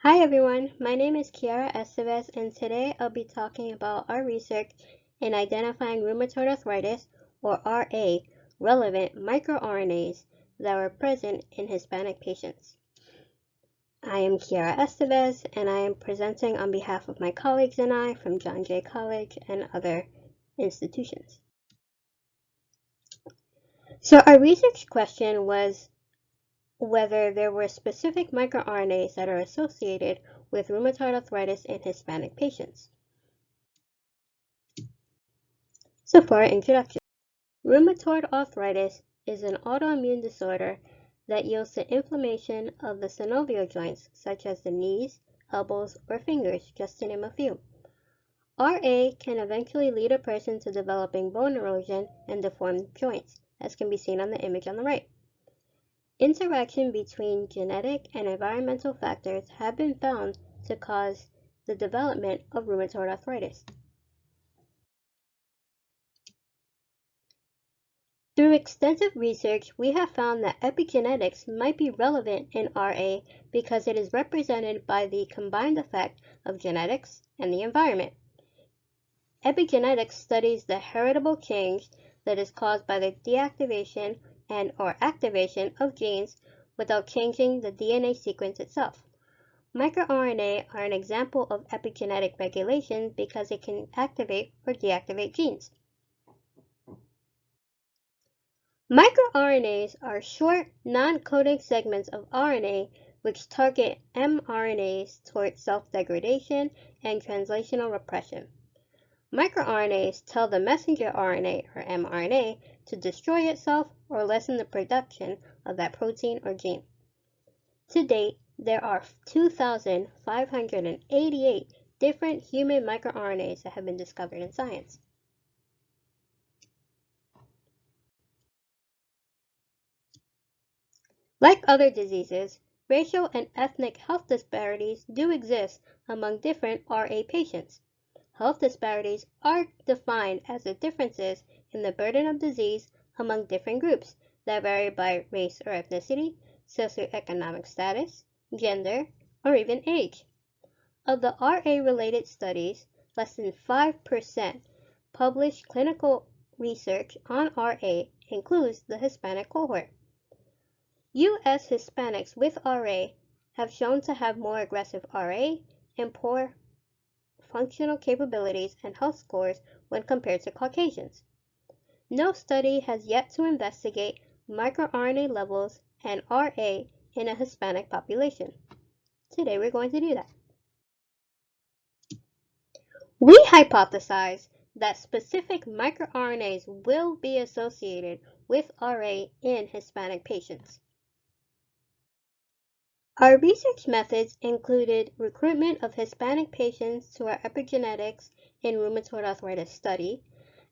Hi everyone, my name is Esteves and today I'll be talking about our research in identifying rheumatoid arthritis, or RA, relevant microRNAs that were present in Hispanic patients. I am Esteves and I am presenting on behalf of my colleagues and I from John Jay College and other institutions. So our research question was whether there were specific microRNAs that are associated with rheumatoid arthritis in Hispanic patients. So for our introduction, rheumatoid arthritis is an autoimmune disorder that yields to inflammation of the synovial joints, such as the knees, elbows, or fingers, just to name a few. RA can eventually lead a person to developing bone erosion and deformed joints, as can be seen on the image on the right. Interaction between genetic and environmental factors have been found to cause the development of rheumatoid arthritis. Through extensive research, we have found that epigenetics might be relevant in RA because it is represented by the combined effect of genetics and the environment. Epigenetics studies the heritable change that is caused by the deactivation and/or activation of genes without changing the DNA sequence itself. MicroRNA are an example of epigenetic regulation because it can activate or deactivate genes. MicroRNAs are short, non-coding segments of RNA which target mRNAs towards self-degradation and translational repression. MicroRNAs tell the messenger RNA or mRNA to destroy itself or lessen the production of that protein or gene. To date, there are 2,588 different human microRNAs that have been discovered in science. Like other diseases, racial and ethnic health disparities do exist among different RA patients. Health disparities are defined as the differences in the burden of disease among different groups that vary by race or ethnicity, socioeconomic status, gender, or even age. Of the RA-related studies, less than 5% published clinical research on RA includes the Hispanic cohort. U.S. Hispanics with RA have shown to have more aggressive RA and poor functional capabilities and health scores when compared to Caucasians. No study has yet to investigate microRNA levels and RA in a Hispanic population. Today we're going to do that. We hypothesize that specific microRNAs will be associated with RA in Hispanic patients. Our research methods included recruitment of Hispanic patients to our epigenetics in rheumatoid arthritis study,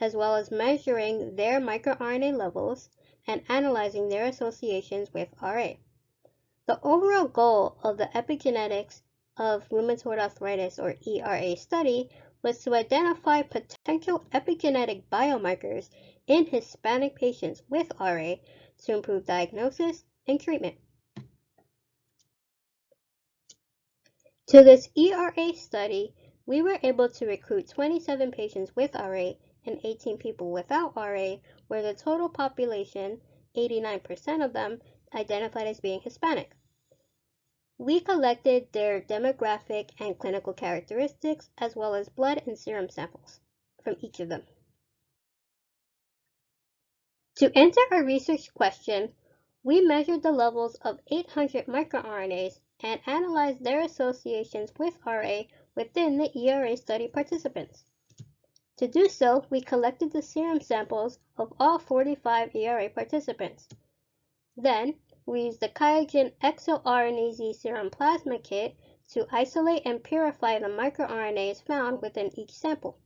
as well as measuring their microRNA levels and analyzing their associations with RA. The overall goal of the epigenetics of rheumatoid arthritis, or ERA study, was to identify potential epigenetic biomarkers in Hispanic patients with RA to improve diagnosis and treatment. To this ERA study, we were able to recruit 27 patients with RA and 18 people without RA, where the total population, 89% of them, identified as being Hispanic. We collected their demographic and clinical characteristics, as well as blood and serum samples from each of them. To answer our research question, we measured the levels of 800 microRNAs and analyzed their associations with RA within the ERA study participants. To do so, we collected the serum samples of all 45 ERA participants. Then, we used the QIAGEN ExoRNAZ serum plasma kit to isolate and purify the microRNAs found within each sample.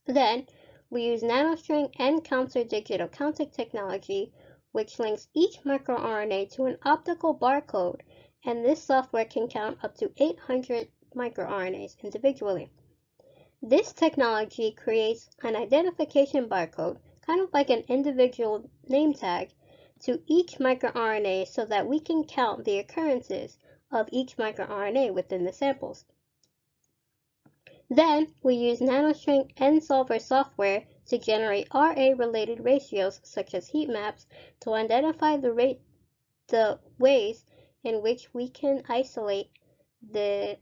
Then, we used nanostring and counter digital counting technology, which links each microRNA to an optical barcode, and this software can count up to 800 microRNAs individually. This technology creates an identification barcode, kind of like an individual name tag, to each microRNA so that we can count the occurrences of each microRNA within the samples. Then, we use nanostring N-solver software to generate RA-related ratios such as heat maps to identify the ways in which we can isolate the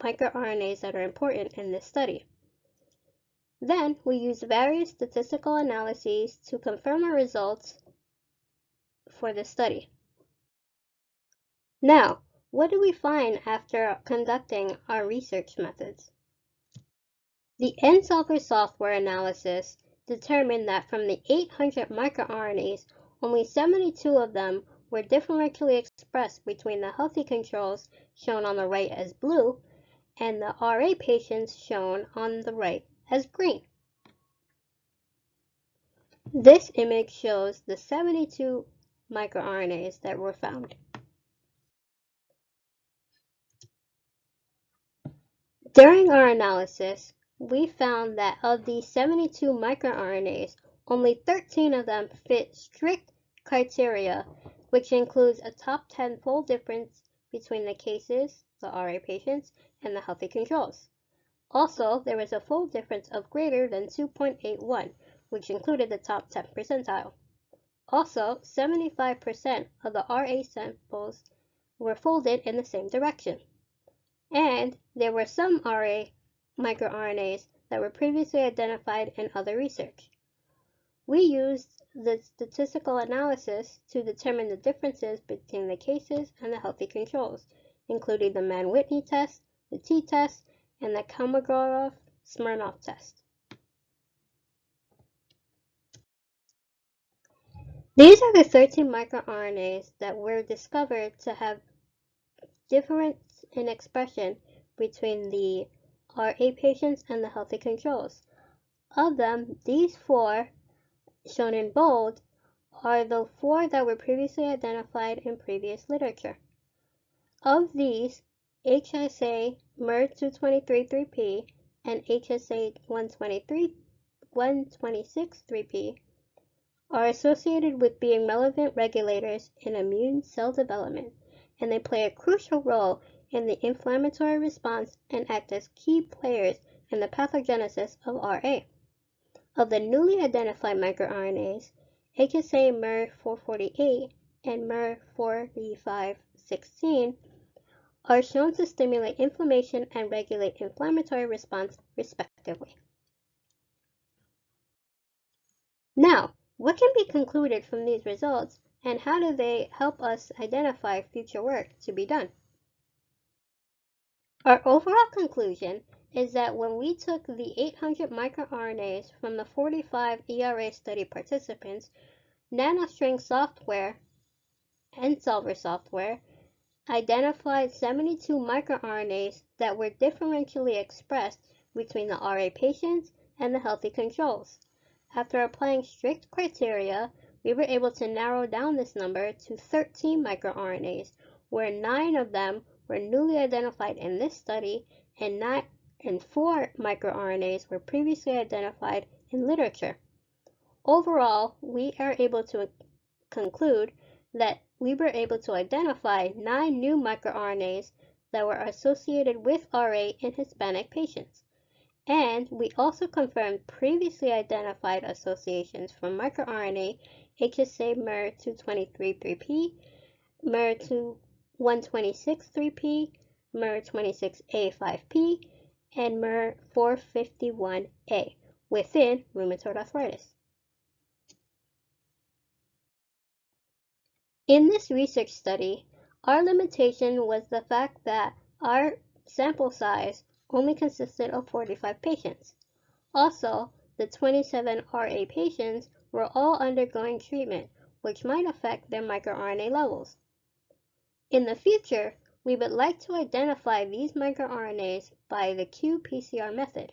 microRNAs that are important in this study. Then, we use various statistical analyses to confirm our results for the study. Now, what do we find after conducting our research methods? The N-solver software analysis determined that from the 800 microRNAs, only 72 of them were differentially expressed between the healthy controls, shown on the right as blue, and the RA patients, shown on the right as green. This image shows the 72 microRNAs that were found. During our analysis, we found that of these 72 microRNAs, only 13 of them fit strict criteria, which includes a top 10 fold difference between the cases, the RA patients, and the healthy controls. Also, there was a fold difference of greater than 2.81, which included the top 10 percentile. Also, 75% of the RA samples were folded in the same direction. And there were some RA microRNAs that were previously identified in other research. We used the statistical analysis to determine the differences between the cases and the healthy controls, including the Mann-Whitney test, the t-test, and the Kolmogorov-Smirnov test. These are the 13 microRNAs that were discovered to have difference in expression between the RA patients and the healthy controls. Of them, these 4, shown in bold, are the 4 that were previously identified in previous literature. Of these, HSA MER223-3P and HSA 126-3P are associated with being relevant regulators in immune cell development, and they play a crucial role in the inflammatory response and act as key players in the pathogenesis of RA. Of the newly identified microRNAs, HSA MER448 and MER4516 are shown to stimulate inflammation and regulate inflammatory response, respectively. Now, what can be concluded from these results, and how do they help us identify future work to be done? Our overall conclusion is that when we took the 800 microRNAs from the 45 ERA study participants, nanostring software and solver software identified 72 microRNAs that were differentially expressed between the RA patients and the healthy controls. After applying strict criteria, we were able to narrow down this number to 13 microRNAs, where 9 of them were newly identified in this study, and 4 microRNAs were previously identified in literature. Overall, we are able to conclude that we were able to identify 9 new microRNAs that were associated with RA in Hispanic patients. And we also confirmed previously identified associations for microRNA HSA MER223-3P, MER126-3P, MER26A5P, and MER451A within rheumatoid arthritis. In this research study, our limitation was the fact that our sample size only consisted of 45 patients. Also, the 27 RA patients were all undergoing treatment, which might affect their microRNA levels. In the future, we would like to identify these microRNAs by the qPCR method.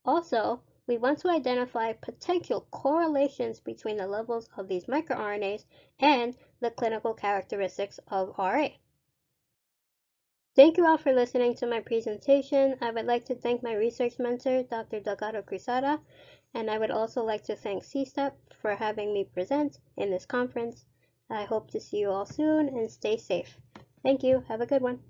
Also, we want to identify potential correlations between the levels of these microRNAs and the clinical characteristics of RA. Thank you all for listening to my presentation. I would like to thank my research mentor, Dr. Delgado Cruzada, and I would also like to thank CSTEP for having me present in this conference. I hope to see you all soon and stay safe. Thank you. Have a good one.